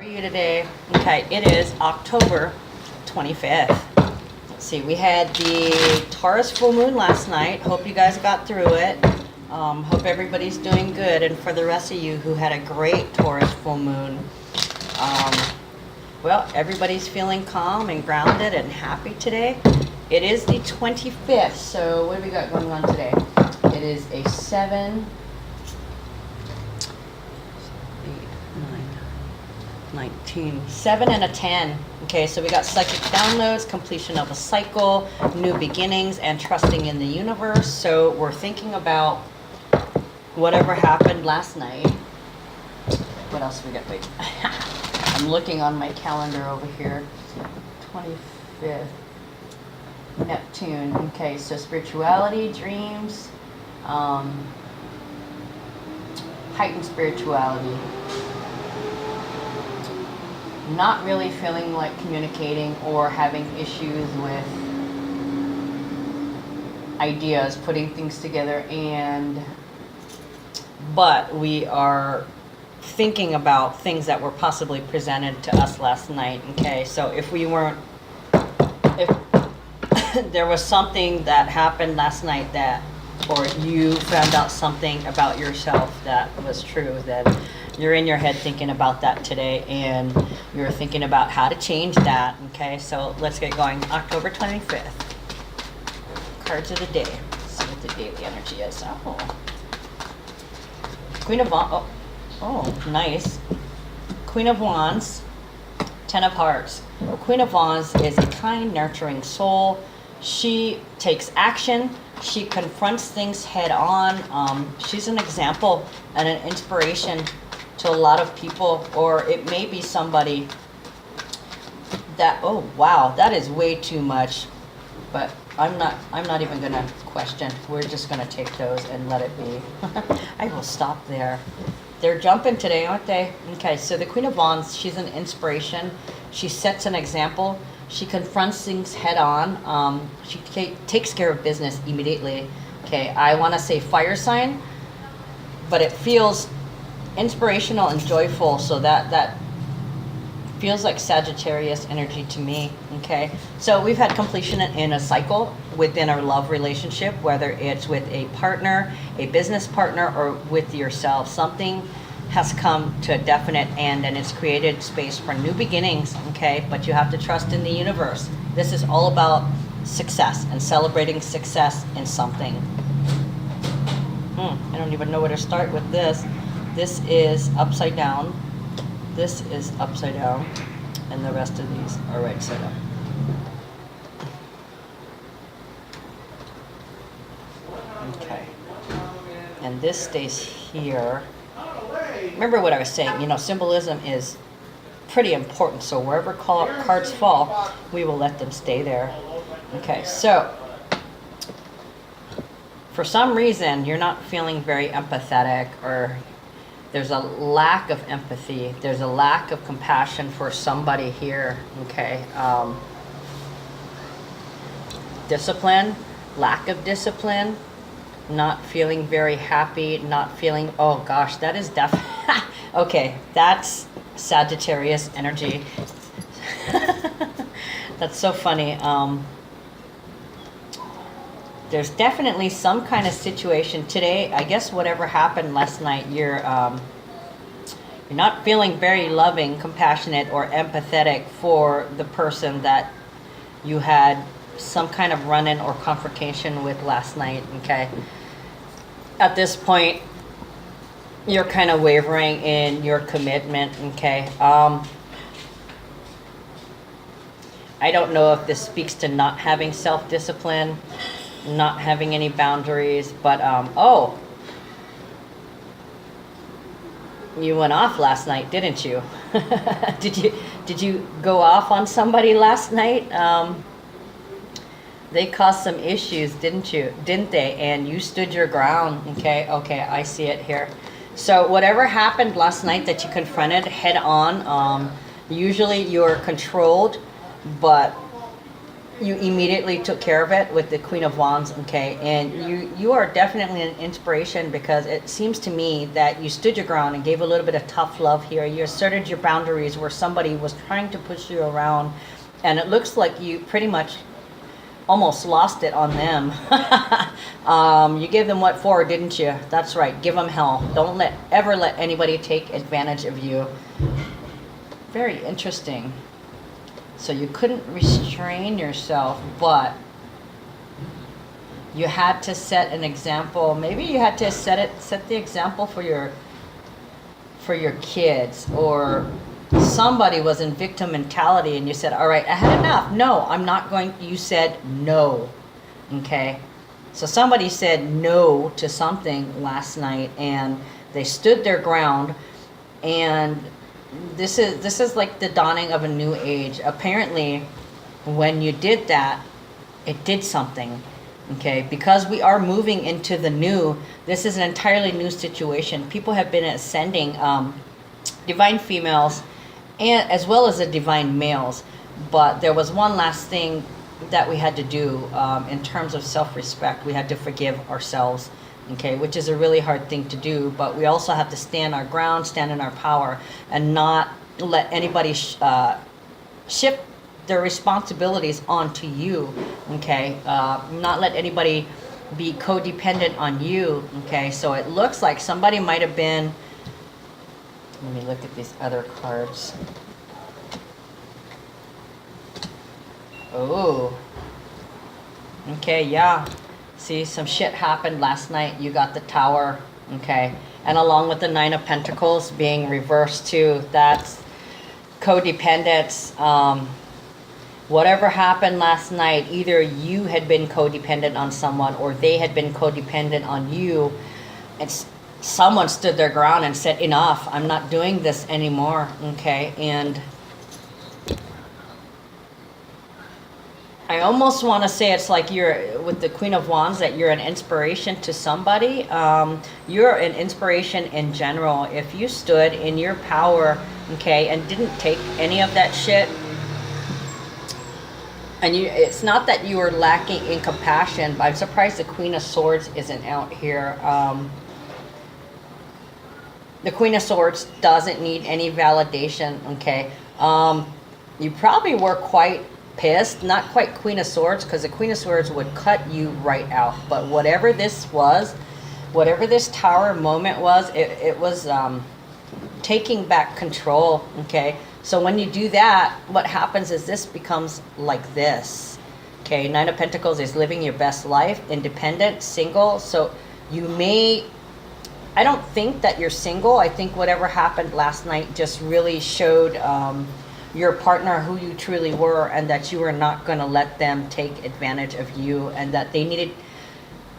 How are you today? Okay, it is October 25th. Let's see, we had the Taurus full moon last night. Hope you guys got through it. Hope everybody's doing good. And for the rest of you who had a great Taurus full moon, well, everybody's feeling calm and grounded and happy today. It is the 25th, so what do we got going on today? It is a 7, 8, 9, 19, 7 and a 10. Okay, so we got psychic downloads, completion of a cycle, new beginnings, and trusting in the universe. So we're thinking about whatever happened last night. What else we got? Wait. I'm looking on my calendar over here. 25th. Neptune. Okay, so spirituality, dreams, heightened spirituality. Not really feeling like communicating or having issues with ideas, putting things together, but we are thinking about things that were possibly presented to us last night. Okay, so if there was something that happened last night or you found out something about yourself that was true, then you're in your head thinking about that today, and you're thinking about how to change that. Okay, so let's get going. October 25th. Cards of the day. Let's see what the daily energy is. Oh. Queen of Wands. Oh, nice. Queen of Wands. 10 of Hearts. Queen of Wands is a kind, nurturing soul. She takes action. She confronts things head on. She's an example and an inspiration to a lot of people, or it may be somebody that, oh wow, that is way too much, but I'm not even gonna question. We're just gonna take those and let it be. I will stop there. They're jumping today, aren't they? Okay, so the Queen of Wands, she's an inspiration. She sets an example. She confronts things head on. She takes care of business immediately. Okay, I want to say fire sign, but it feels inspirational and joyful, so that feels like Sagittarius energy to me. Okay, so we've had completion in a cycle within our love relationship, whether it's with a partner, a business partner, or with yourself. Something has come to a definite end, and it's created space for new beginnings. Okay, but you have to trust in the universe. This is all about success and celebrating success in something. I don't even know where to start with this. This is upside down. This is upside down, and the rest of these are right side up. Okay, and this stays here. Remember what I was saying, symbolism is pretty important, so wherever cards fall, we will let them stay there. Okay, so for some reason, you're not feeling very empathetic, or there's a lack of empathy. There's a lack of compassion for somebody here, okay? Discipline, lack of discipline, not feeling very happy, not feeling, oh gosh, that is definitely, okay, that's Sagittarius energy. That's so funny. There's definitely some kind of situation today. I guess whatever happened last night, you're not feeling very loving, compassionate, or empathetic for the person that you had some kind of run-in or confrontation with last night. Okay, at this point, you're kind of wavering in your commitment. Okay, I don't know if this speaks to not having self-discipline, not having any boundaries, but oh, you went off last night, didn't you? Did you go off on somebody last night? They caused some issues, didn't they? And you stood your ground. Okay, I see it here. So whatever happened last night that you confronted head on, usually you're controlled, but you immediately took care of it with the Queen of Wands, okay? And you are definitely an inspiration, because it seems to me that you stood your ground and gave a little bit of tough love here. You asserted your boundaries where somebody was trying to push you around, and it looks like you pretty much almost lost it on them. You gave them what for, didn't you? That's right. Give them hell. Don't ever let anybody take advantage of you. Very interesting. So you couldn't restrain yourself, but you had to set an example. Maybe you had to set the example for your kids, or somebody was in victim mentality and you said, all right, I had enough. No, I'm not going. You said no. Okay. So somebody said no to something last night, and they stood their ground, and this is like the dawning of a new age. Apparently, when you did that, it did something. Okay, because we are moving into the new. This is an entirely new situation. People have been ascending, divine females, and as well as the divine males. But there was one last thing that we had to do, in terms of self-respect. We had to forgive ourselves. Okay, which is a really hard thing to do, but we also have to stand our ground, stand in our power, and not let anybody shift their responsibilities onto you. Okay, not let anybody be codependent on you. Okay, so it looks like somebody might have been. Let me look at these other cards. Oh. Okay, yeah. See, some shit happened last night. You got the Tower, okay? And along with the Nine of Pentacles being reversed too, that's codependence. Whatever happened last night, either you had been codependent on someone or they had been codependent on you. And someone stood their ground and said, enough, I'm not doing this anymore, okay? And I almost want to say it's like you're with the Queen of Wands, that you're an inspiration to somebody. You're an inspiration in general. If you stood in your power, okay, and didn't take any of that shit, and it's not that you were lacking in compassion, but I'm surprised the Queen of Swords isn't out here. The Queen of Swords doesn't need any validation, okay? You probably were quite pissed, not quite Queen of Swords, because the Queen of Swords would cut you right out. But whatever this was, whatever this Tower moment was, it was taking back control, okay? So when you do that, what happens is this becomes like this, okay? Nine of Pentacles is living your best life, independent, single. So you may, I don't think that you're single. I think whatever happened last night just really showed your partner who you truly were, and that you were not going to let them take advantage of you, and that they needed,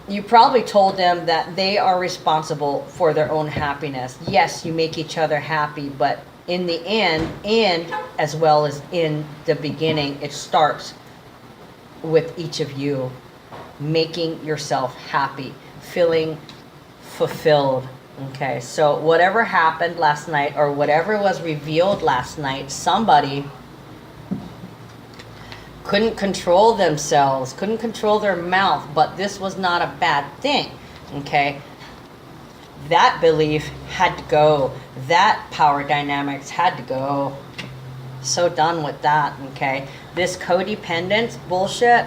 you probably told them that they are responsible for their own happiness. Yes, you make each other happy, but in the end, and as well as in the beginning, it starts with each of you making yourself happy, feeling fulfilled. Okay, so whatever happened last night, or whatever was revealed last night, somebody couldn't control themselves, couldn't control their mouth, but this was not a bad thing, okay? That belief had to go. That power dynamics had to go. So done with that, okay? This codependence bullshit,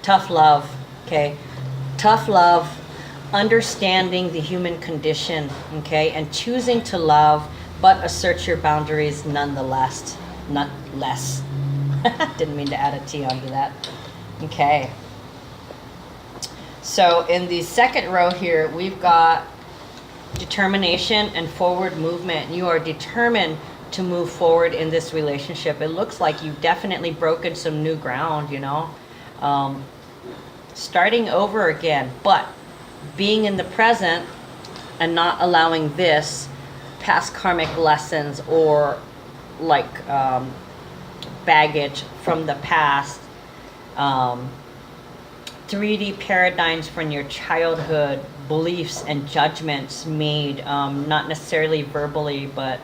Tough love, okay? Tough love, understanding the human condition, okay, and choosing to love, but assert your boundaries nonetheless, not less. Didn't mean to add a T onto that. Okay. So in the second row here, we've got determination and forward movement. You are determined to move forward in this relationship. It looks like you've definitely broken some new ground, you know. Starting over again, but being in the present and not allowing this past karmic lessons or like baggage from the past, 3D paradigms from your childhood, beliefs and judgments made, not necessarily verbally, but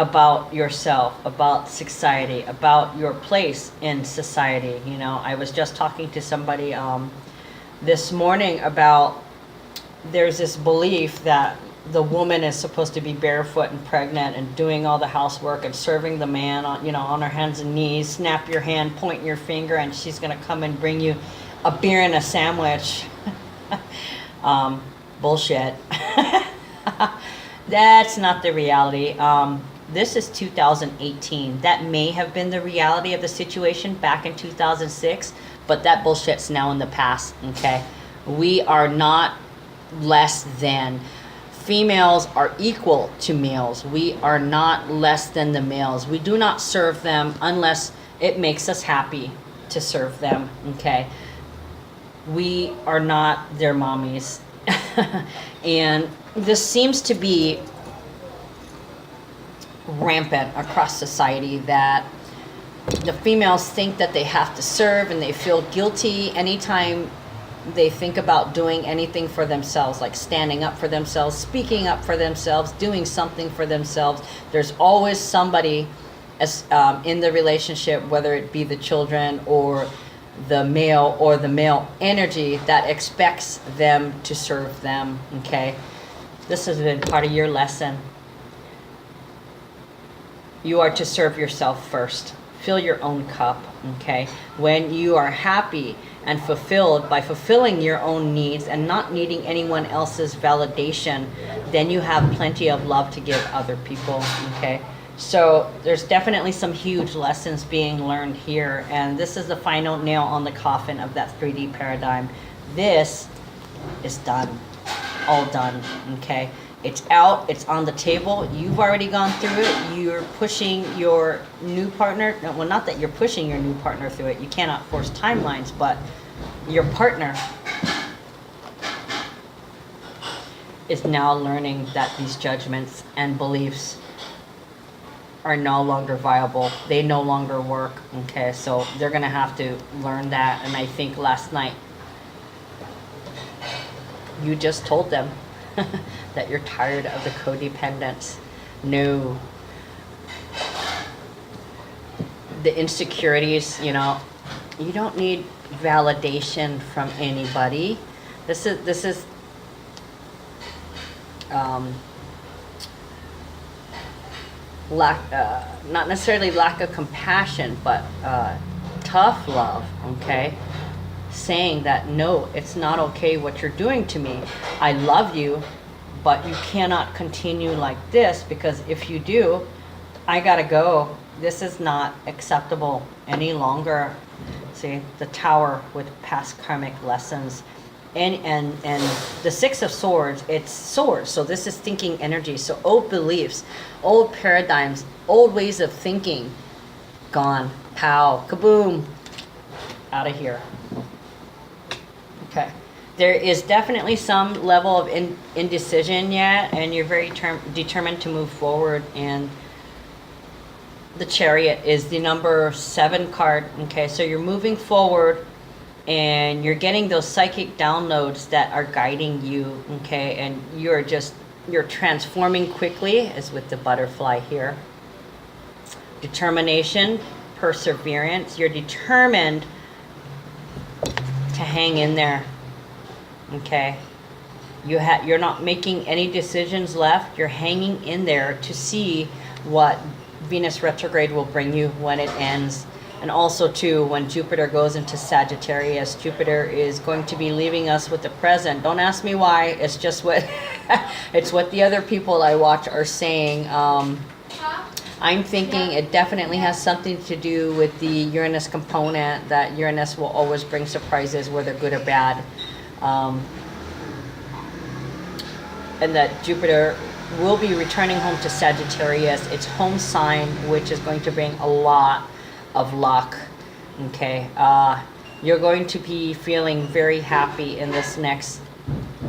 about yourself, about society, about your place in society. You know, I was just talking to somebody this morning about there's this belief that the woman is supposed to be barefoot and pregnant and doing all the housework and serving the man on, you know, on her hands and knees, snap your hand, point your finger, and she's going to come and bring you a beer and a sandwich. Bullshit. That's not the reality. This is 2018. That may have been the reality of the situation back in 2006, but that bullshit's now in the past, okay? We are not less than. Females are equal to males. We are not less than the males. We do not serve them unless it makes us happy to serve them, okay? We are not their mommies. And this seems to be rampant across society, that the females think that they have to serve and they feel guilty anytime they think about doing anything for themselves, like standing up for themselves, speaking up for themselves, doing something for themselves. There's always somebody as in the relationship, whether it be the children or the male energy, that expects them to serve them, okay? This has been part of your lesson. You are to serve yourself first. Fill your own cup, okay? When you are happy and fulfilled by fulfilling your own needs and not needing anyone else's validation, then you have plenty of love to give other people, okay? So there's definitely some huge lessons being learned here, and this is the final nail on the coffin of that 3D paradigm. This is done, all done, okay? It's out, it's on the table, you've already gone through it, you're pushing your new partner, well, not that you're pushing your new partner through it, you cannot force timelines, but your partner is now learning that these judgments and beliefs are no longer viable, they no longer work, okay? So they're gonna have to learn that, and I think last night you just told them that you're tired of the codependence. No. The insecurities, you know, you don't need validation from anybody. This is not necessarily lack of compassion, but tough love, okay? Saying that, no, it's not okay what you're doing to me. I love you, but you cannot continue like this, because if you do, I gotta go. This is not acceptable any longer. See, the Tower with past karmic lessons. And the Six of Swords, it's swords, so this is thinking energy. So old beliefs, old paradigms, old ways of thinking, gone. Pow, kaboom, out of here. Okay. There is definitely some level of indecision yet, and you're very determined to move forward. And the Chariot is the number 7 card. Okay, so you're moving forward, and you're getting those psychic downloads that are guiding you. Okay, and you're transforming quickly, as with the butterfly here. Determination, perseverance. You're determined to hang in there. Okay, you're not making any decisions left. You're hanging in there to see what Venus retrograde will bring you when it ends. And also too, when Jupiter goes into Sagittarius, Jupiter is going to be leaving us with the present. Don't ask me why. It's just what it's what the other people I watch are saying. I'm thinking it definitely has something to do with the Uranus component, that Uranus will always bring surprises, whether good or bad. And that Jupiter will be returning home to Sagittarius, its home sign, which is going to bring a lot of luck. Okay, you're going to be feeling very happy in this next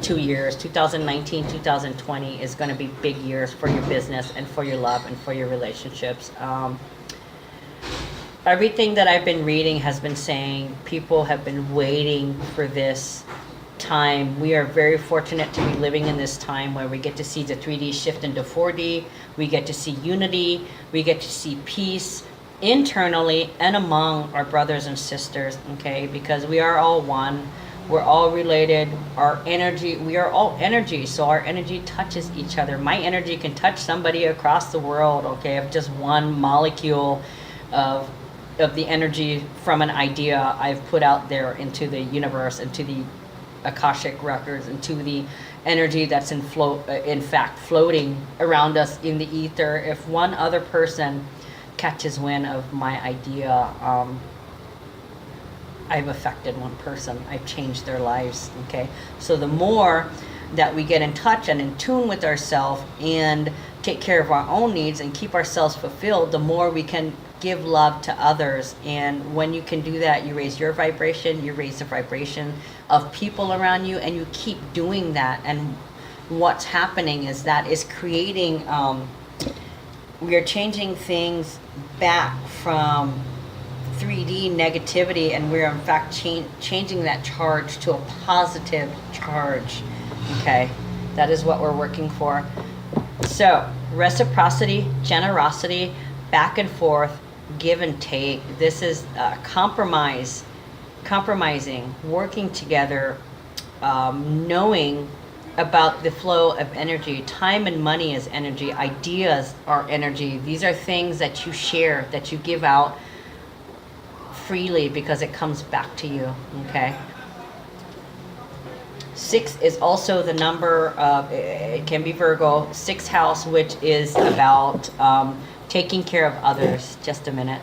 2 years. 2019, 2020 is going to be big years for your business and for your love and for your relationships. Everything that I've been reading has been saying people have been waiting for this time. We are very fortunate to be living in this time where we get to see the 3D shift into 4D. We get to see unity. We get to see peace internally and among our brothers and sisters, okay? Because we are all one. We're all related. Our energy, we are all energy, so our energy touches each other. My energy can touch somebody across the world, okay, of just one molecule of the energy from an idea I've put out there into the universe, into the Akashic records, into the energy that's in fact floating around us in the ether. If one other person catches wind of my idea, I've affected one person. I've changed their lives, okay? So the more that we get in touch and in tune with ourselves and take care of our own needs and keep ourselves fulfilled, the more we can give love to others. And when you can do that, you raise your vibration, you raise the vibration of people around you, and you keep doing that. And what's happening is that is creating, we are changing things back from 3D negativity, and we're in fact changing that charge to a positive charge, okay? That is what we're working for. So reciprocity, generosity, back and forth, give and take. This is compromising, working together, knowing about the flow of energy. Time and money is energy. Ideas are energy. These are things that you share, that you give out freely because it comes back to you, okay? 6 is also the number of, it can be Virgo, 6th house, which is about taking care of others. Just a minute.